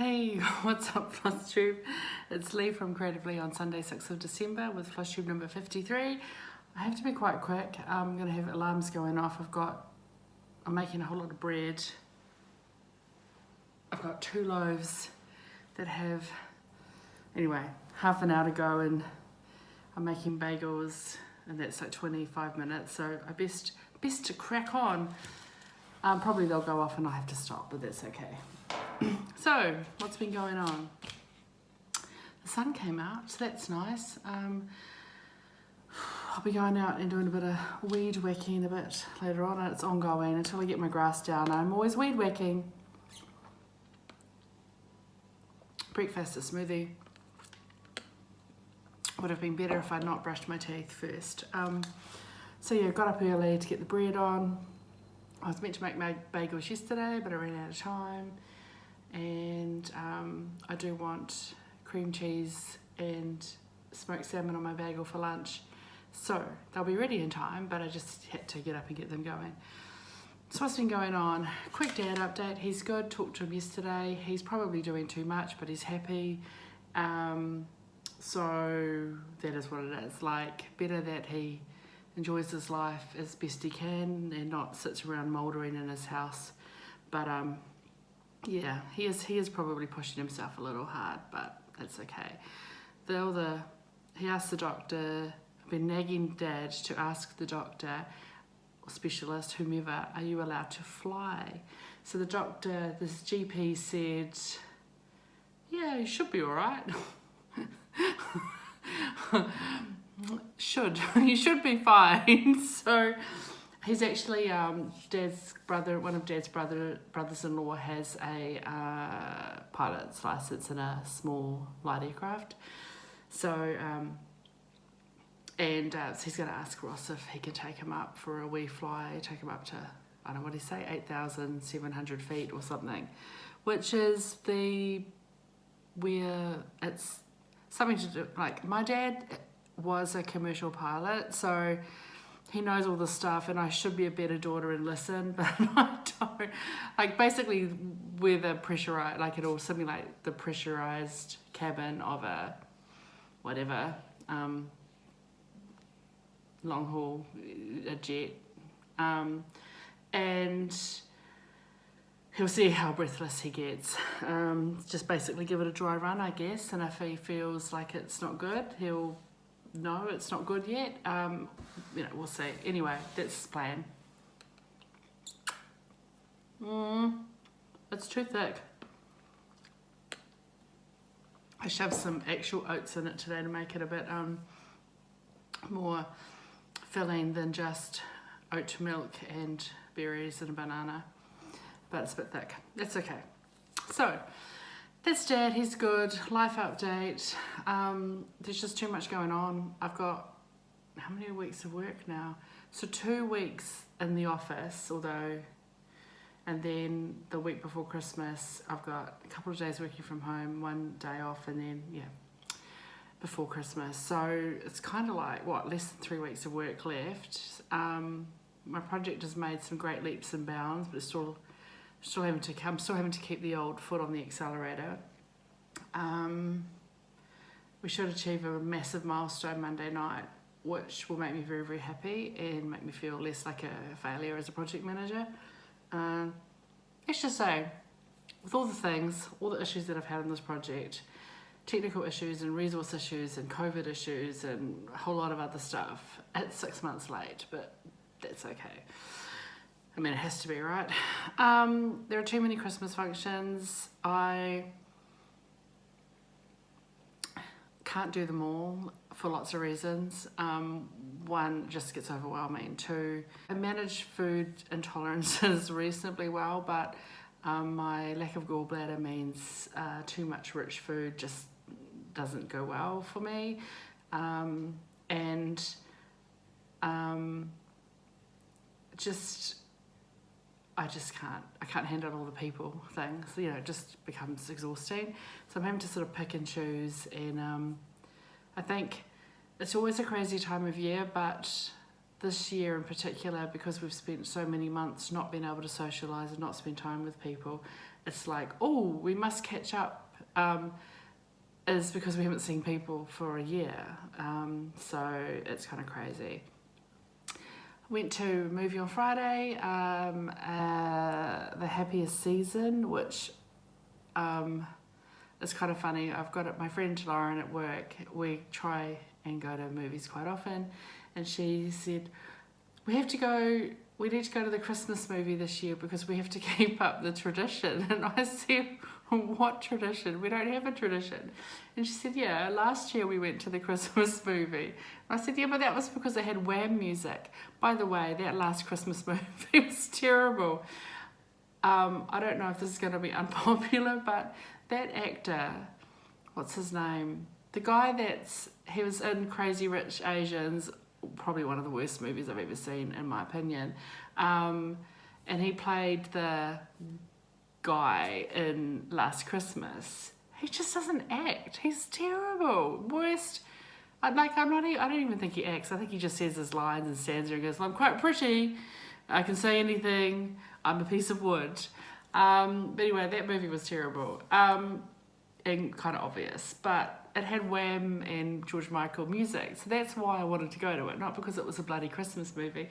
Hey, what's up, FLOSSTUBE? It's Lee from Creatively on Sunday, 6th of December with FLOSSTUBE number 53. I have to be quite quick. I'm going to have alarms going off. I'm making a whole lot of bread. I've got 2 loaves that have, anyway, half an hour to go, and I'm making bagels, and that's like 25 minutes, so I best to crack on. Probably they'll go off and I'll have to stop, but that's okay. So, what's been going on? The sun came out, so that's nice. I'll be going out and doing a bit of weed whacking a bit later on, and it's ongoing until I get my grass down. I'm always weed whacking. Breakfast, a smoothie. Would have been better if I'd not brushed my teeth first. So yeah, got up early to get the bread on. I was meant to make my bagels yesterday, but I ran out of time. And I do want cream cheese and smoked salmon on my bagel for lunch. So they'll be ready in time, but I just had to get up and get them going. So what's been going on? Quick dad update. He's good. Talked to him yesterday. He's probably doing too much, but he's happy. So that is what it is. Like, better that he enjoys his life as best he can and not sits around mouldering in his house. But yeah, he is probably pushing himself a little hard, but that's okay. He asked the doctor, I've been nagging Dad to ask the doctor or specialist, whomever, are you allowed to fly? So the doctor, this GP said, yeah, you should be all right. You should be fine. So he's actually Dad's brother. One of Dad's brothers-in-law has a pilot's license in a small light aircraft. So so he's going to ask Ross if he can take him up for a wee fly. Take him up to, I don't know what he say, 8,700 feet or something, which is where it's something to do. Like, my dad was a commercial pilot, so he knows all this stuff, and I should be a better daughter and listen, but I don't. Like, basically, we're the pressurized, like, it all something like the pressurized cabin of a whatever long haul, a jet, and he'll see how breathless he gets. Just basically give it a dry run, I guess, and if he feels like it's not good, he'll know it's not good yet. We'll see. Anyway, that's the plan. It's too thick. I shoved some actual oats in it today to make it a bit more filling than just oat milk and berries and a banana. But it's a bit thick. That's okay. So that's Dad. He's good. Life update. There's just too much going on. I've got how many weeks of work now? So 2 weeks in the office, and then the week before Christmas I've got a couple of days working from home, 1 day off, and then before Christmas. So it's kind of like less than 3 weeks of work left. My project has made some great leaps and bounds, but it's I'm still having to keep the old foot on the accelerator. We should achieve a massive milestone Monday night, which will make me very, very happy and make me feel less like a failure as a project manager. Let's just say, with all the issues that I've had on this project, technical issues and resource issues and COVID issues and a whole lot of other stuff, it's 6 months late, but that's okay. I mean, it has to be, right? There are too many Christmas functions. I can't do them all for lots of reasons. 1, just gets overwhelming. 2, I manage food intolerances reasonably well, but my lack of gallbladder means too much rich food just doesn't go well for me. I can't handle all the people things, it just becomes exhausting. So I'm having to sort of pick and choose, and I think it's always a crazy time of year, but this year in particular, because we've spent so many months not being able to socialise and not spend time with people, it's like, oh, we must catch up, is because we haven't seen people for a year. So it's kind of crazy. Went to a movie on Friday, The Happiest Season, which is kind of funny. I've got my friend Lauren at work. We try and go to movies quite often, and she said, we need to go to the Christmas movie this year because we have to keep up the tradition. And I said, what tradition? We don't have a tradition. And she said, yeah, last year we went to the Christmas movie. And I said, yeah, but that was because they had Wham music. By the way, that last Christmas movie was terrible. I don't know if this is going to be unpopular, but that actor, what's his name? The guy he was in Crazy Rich Asians, probably one of the worst movies I've ever seen, in my opinion. And he played the guy in Last Christmas. He just doesn't act. He's terrible. Worst. I don't even think he acts. I think he just says his lines and stands there and goes, I'm quite pretty. I can say anything. I'm a piece of wood. But anyway, that movie was terrible. And kind of obvious. But it had Wham and George Michael music. So that's why I wanted to go to it. Not because it was a bloody Christmas movie.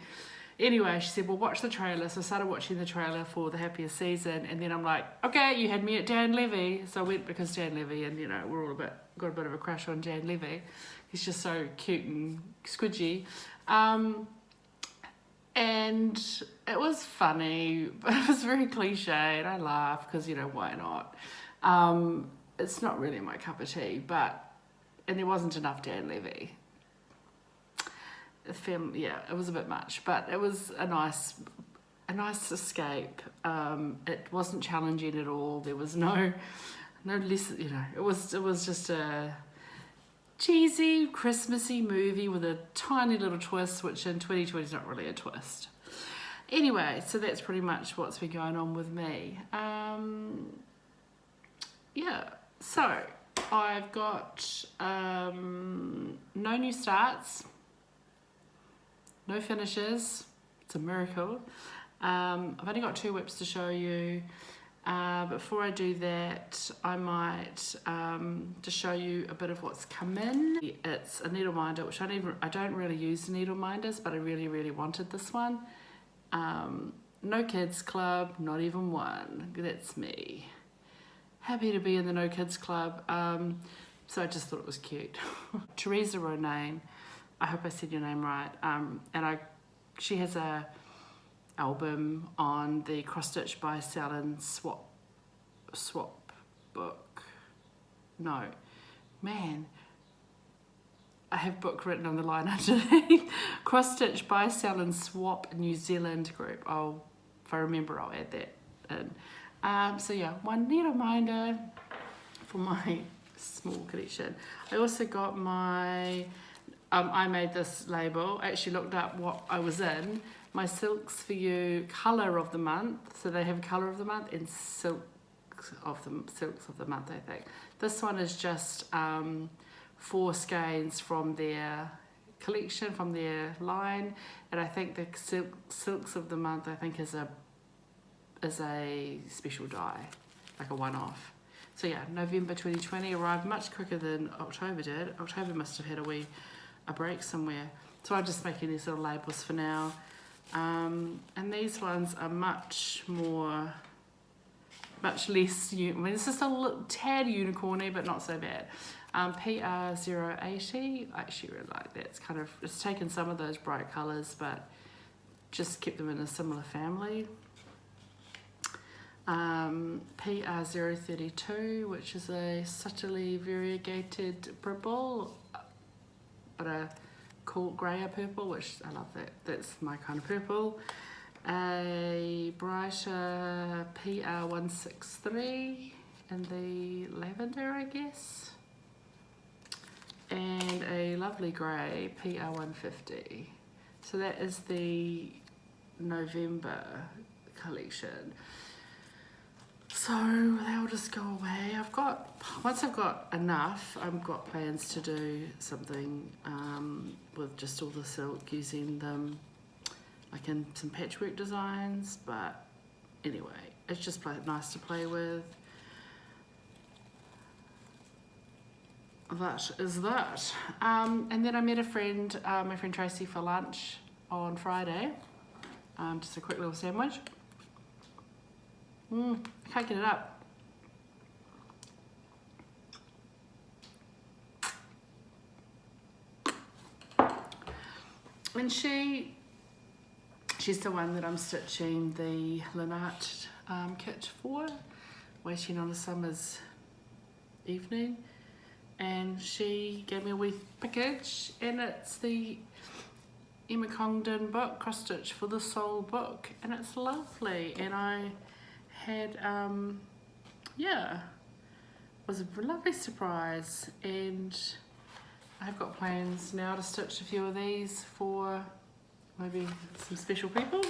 Anyway, she said, well, watch the trailer. So I started watching the trailer for The Happiest Season. And then I'm like, okay, you had me at Dan Levy. So I went because Dan Levy, and, we're all got a bit of a crush on Dan Levy. He's just so cute and squidgy. And it was funny, but it was very cliche. And I laughed because, why not? It's not really my cup of tea, and there wasn't enough Dan Levy. It was a bit much, but it was a nice escape. It wasn't challenging at all. There was no less, it was just a cheesy, Christmassy movie with a tiny little twist, which in 2020 is not really a twist. Anyway, so that's pretty much what's been going on with me. So I've got no new starts, no finishes. It's a miracle. I've only got 2 whips to show you. Before I do that, I might just show you a bit of what's come in. It's a needle minder, which I don't really use needle minders, but I really, really wanted this one. No Kids Club, not even one. That's me. Happy to be in the No Kids Club. So I just thought it was cute. Teresa Ronaine, I hope I said your name right. She has a album on the Cross Stitch by Salon Swap book. No, man, I have book written on the line underneath. Cross Stitch by Salon Swap New Zealand group. If I remember, I'll add that in. So yeah, one needle minder for my small collection. I also got my, I made this label. I actually looked up what I was in. My Silks For You colour of the month. So they have colour of the month and silks of the month, I think. This one is just 4 skeins from their collection, from their line. And I think the silks of the month, I think, is a special dye, like a one-off. So yeah, November 2020 arrived much quicker than October did. October must have had a break somewhere. So I'm just making these little labels for now. And these ones are much less, it's just a little tad unicorny, but not so bad. PR080, I actually really like that. It's taken some of those bright colours, but just kept them in a similar family. PR032, which is a subtly variegated purple, but a cool grayer purple, which I love that. That's my kind of purple. A brighter PR163 in the lavender, I guess. And a lovely grey PR150. So that is the November collection. So they'll just go away. Once I've got enough, I've got plans to do something with just all the silk, using them like in some patchwork designs. But anyway, it's just nice to play with. That is that. And then I met a friend, my friend Tracy, for lunch on Friday. Just a quick little sandwich. I can't get it up. And she's the one that I'm stitching the Lynette kit for, waiting on a summer's evening. And she gave me a wee package, and it's the Emma Congdon book, Cross Stitch for the Soul book, and it's lovely. And I had, yeah, it was a lovely surprise. And I've got plans now to stitch a few of these for maybe some special people.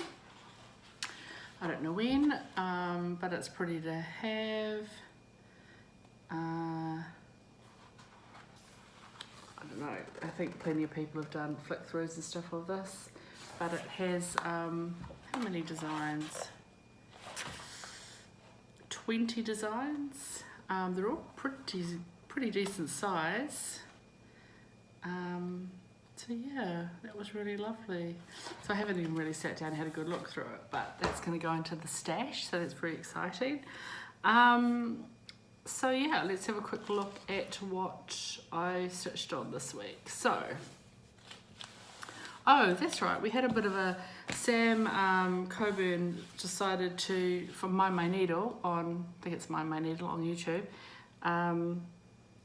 I don't know when, but it's pretty to have. I don't know, I think plenty of people have done flick throughs and stuff of this, but it has, how many designs? 20 designs. They're all pretty decent size. So yeah, that was really lovely. So I haven't even really sat down and had a good look through it, but that's going to go into the stash, so that's very exciting. So yeah, let's have a quick look at what I stitched on this week. So, oh, that's right, we had a bit of a, Sam Coburn decided to, from My Needle on, I think it's My Needle on YouTube,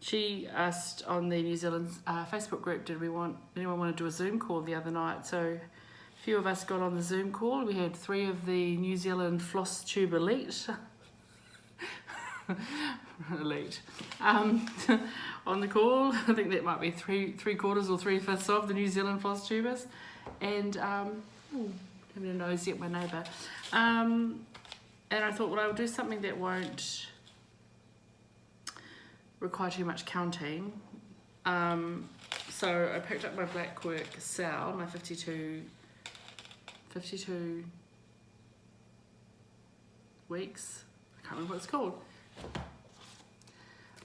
she asked on the New Zealand Facebook group, did anyone want to do a Zoom call the other night? So a few of us got on the Zoom call. We had 3 of the New Zealand FLOSSTUBE elite. Elite on the call. I think that might be three quarters or 3/5 of the New Zealand FLOSSTUBers, and having a nosy at my neighbour, and I thought, well, I'll do something that won't require too much counting. So I picked up my Blackwork cell, my 52 weeks, I can't remember what it's called.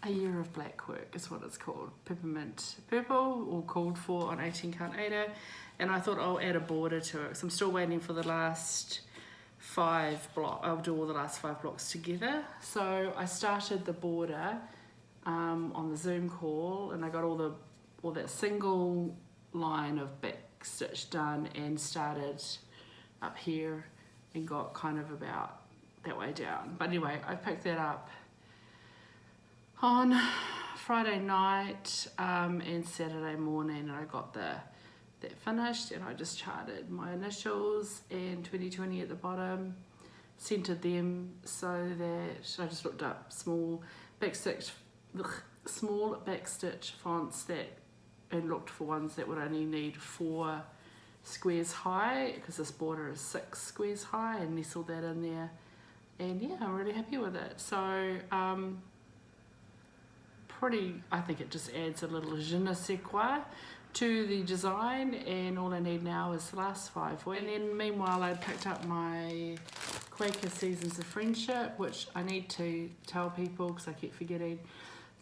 A Year of Blackwork is what it's called. Peppermint Purple, all called for on 18 count Aida, and I thought I'll add a border to it. So I'm still waiting for the last 5 blocks. I'll do all the last 5 blocks together. So I started the border on the Zoom call, and I got all that single line of back stitch done, and started up here and got kind of about that way down. But anyway, I picked that up on Friday night and Saturday morning, and I got that finished, and I just charted my initials and 2020 at the bottom, centered them so that I just looked up small backstitch fonts and looked for ones that would only need 4 squares high, because this border is 6 squares high, and nestled that in there. And yeah, I'm really happy with it. So I think it just adds a little je ne sais quoi to the design, and all I need now is the last 5 weeks. And then meanwhile, I picked up my Quaker Seasons of Friendship, which I need to tell people because I keep forgetting.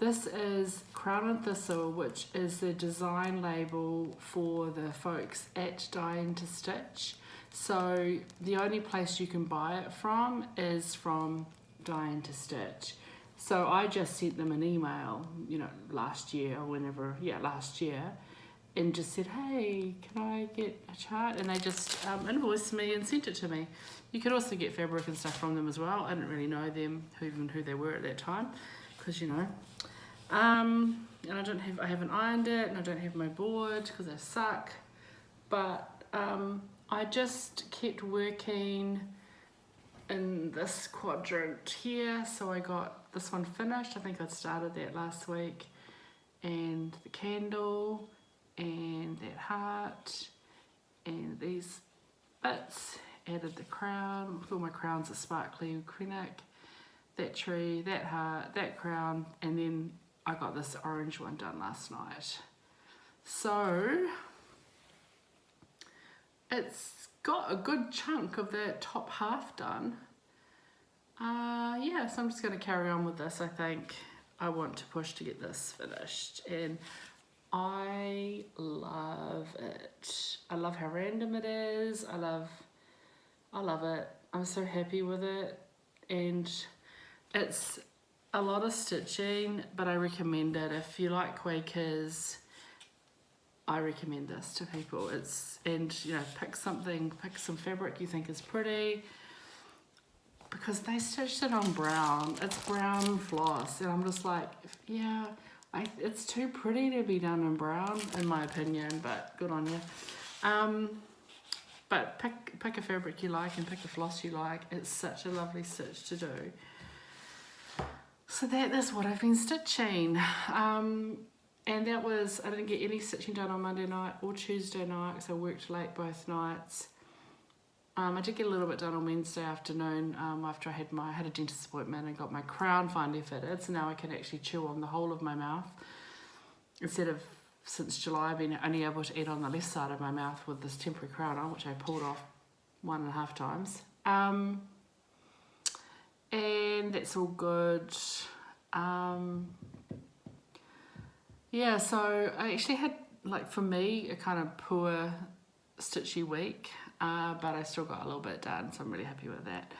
This is Crown and Thistle, which is the design label for the folks at Dying to Stitch. So the only place you can buy it from is from Dying to Stitch. So I just sent them an email, last year, and just said, hey, can I get a chart? And they just invoiced me and sent it to me. You could also get fabric and stuff from them as well. I didn't really know them, who they were at that time, because and I haven't ironed it, and I don't have my board because I suck. But I just kept working in this quadrant here, so I got this one finished. I think I started that last week, and the candle, and that heart, and these bits, added the crown. All my crowns are sparkly acrylic, that tree, that heart, that crown, and then I got this orange one done last night. So it's got a good chunk of that top half done. Yeah, so I'm just going to carry on with this. I think I want to push to get this finished, and I love it. I love how random it is. I love it. I'm so happy with it, and it's a lot of stitching, but I recommend it. If you like Quakers, I recommend this to people. And you know, pick some fabric you think is pretty, because they stitched it on brown. It's brown floss, and I'm just like, yeah, it's too pretty to be done in brown, in my opinion, but good on you. But pick a fabric you like and pick a floss you like. It's such a lovely stitch to do. So that is what I've been stitching. And that was, I didn't get any stitching done on Monday night or Tuesday night, because I worked late both nights. I did get a little bit done on Wednesday afternoon after I had a dentist appointment and got my crown finally fitted. So now I can actually chew on the whole of my mouth. Instead of, since July, I've been only able to eat on the left side of my mouth with this temporary crown on, which I pulled off 1.5 times. And that's all good. Yeah, so I actually had, like, for me, a kind of poor stitchy week, but I still got a little bit done, so I'm really happy with that.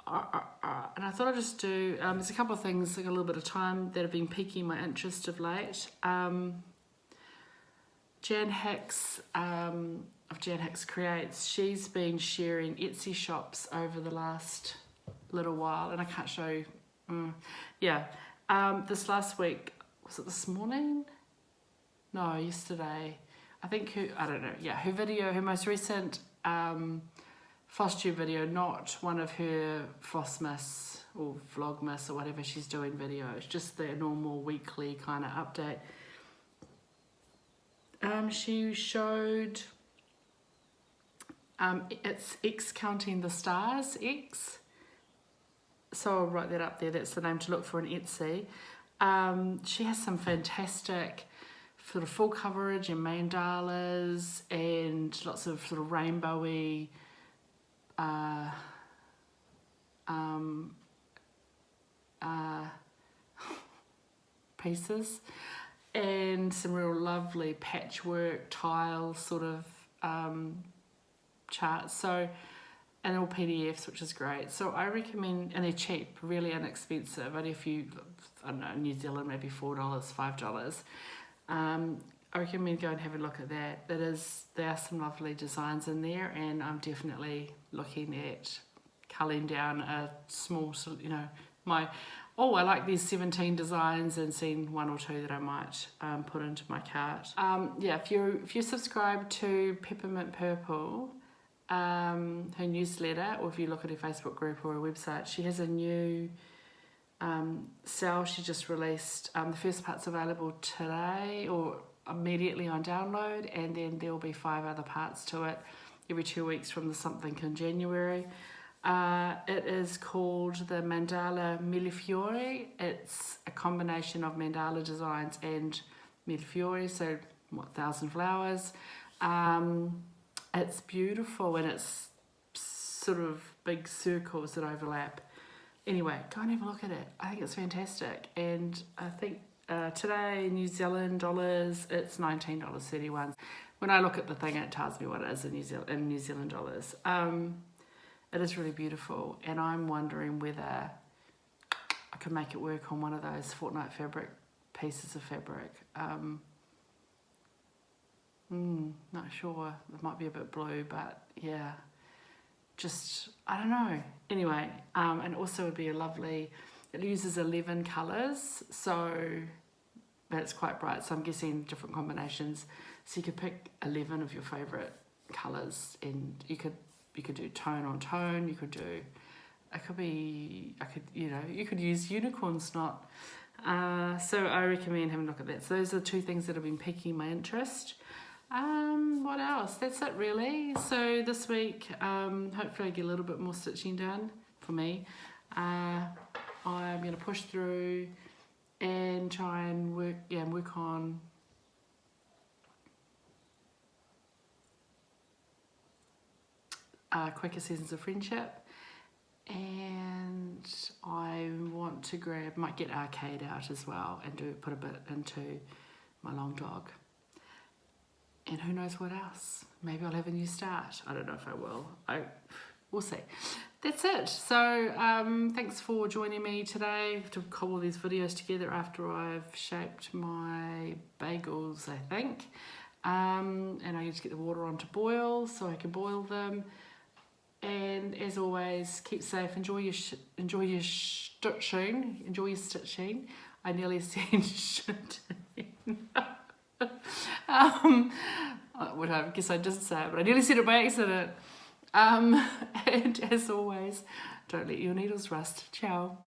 And I thought I'd just do, there's a couple of things, like a little bit of time, that have been piquing my interest of late. Jan Hicks of Jan Hicks Creates, she's been sharing Etsy shops over the last little while, and I can't show you. This last week, was it this morning? No, yesterday. I think I don't know. Yeah, her most recent FLOSSTUBE video, not one of her Flossmas or Vlogmas or whatever she's doing videos, just the normal weekly kind of update. She showed, it's X Counting the Stars, X. So I'll write that up there, that's the name to look for in Etsy. She has some fantastic sort of full coverage and mandalas and lots of sort of rainbowy pieces, and some real lovely patchwork tile sort of charts. So, and all PDFs, which is great. So I recommend, and they're cheap, really inexpensive. Only a few, I don't know, New Zealand, maybe $4, $5. I recommend go and have a look at that. There are some lovely designs in there, and I'm definitely looking at culling down a small, you know, I like these 17 designs, and seeing 1 or 2 that I might put into my cart. If you subscribe to Peppermint Purple, her newsletter, or if you look at her Facebook group or her website, she has a new sale she just released. The first part's available today or immediately on download, and then there will be 5 other parts to it every 2 weeks from the something in January. It is called the Mandala Millefiori. It's a combination of mandala designs and millefiori, so 1,000 flowers. It's beautiful, and it's sort of big circles that overlap. Anyway, go and have a look at it. I think it's fantastic, and I think today, New Zealand dollars, it's $19.31. When I look at the thing, it tells me what it is in New Zealand dollars. It is really beautiful, and I'm wondering whether I can make it work on one of those fortnight fabric pieces of fabric. Not sure. It might be a bit blue, but yeah, just, I don't know. Anyway, and also would be a lovely, it uses 11 colours, so that's quite bright, so I'm guessing different combinations. So you could pick 11 of your favourite colours, and you could do tone on tone, you could do, you could use unicorn snot. So I recommend having a look at that. So those are the 2 things that have been piquing my interest. What else? That's it really. So this week, hopefully I get a little bit more stitching done for me. I'm going to push through and try and work on Quaker Seasons of Friendship, And I want to might get Arcade out as well and put a bit into my long dog. And who knows what else? Maybe I'll have a new start. I don't know if I will. We'll see. That's it. So thanks for joining me today to cobble these videos together after I've shaped my bagels, I think. And I need to get the water on to boil so I can boil them. And as always, keep safe. Enjoy your stitching. Enjoy your stitching. I nearly said shitting. What I guess I didn't say it, but I nearly said it by accident. And as always, don't let your needles rust. Ciao.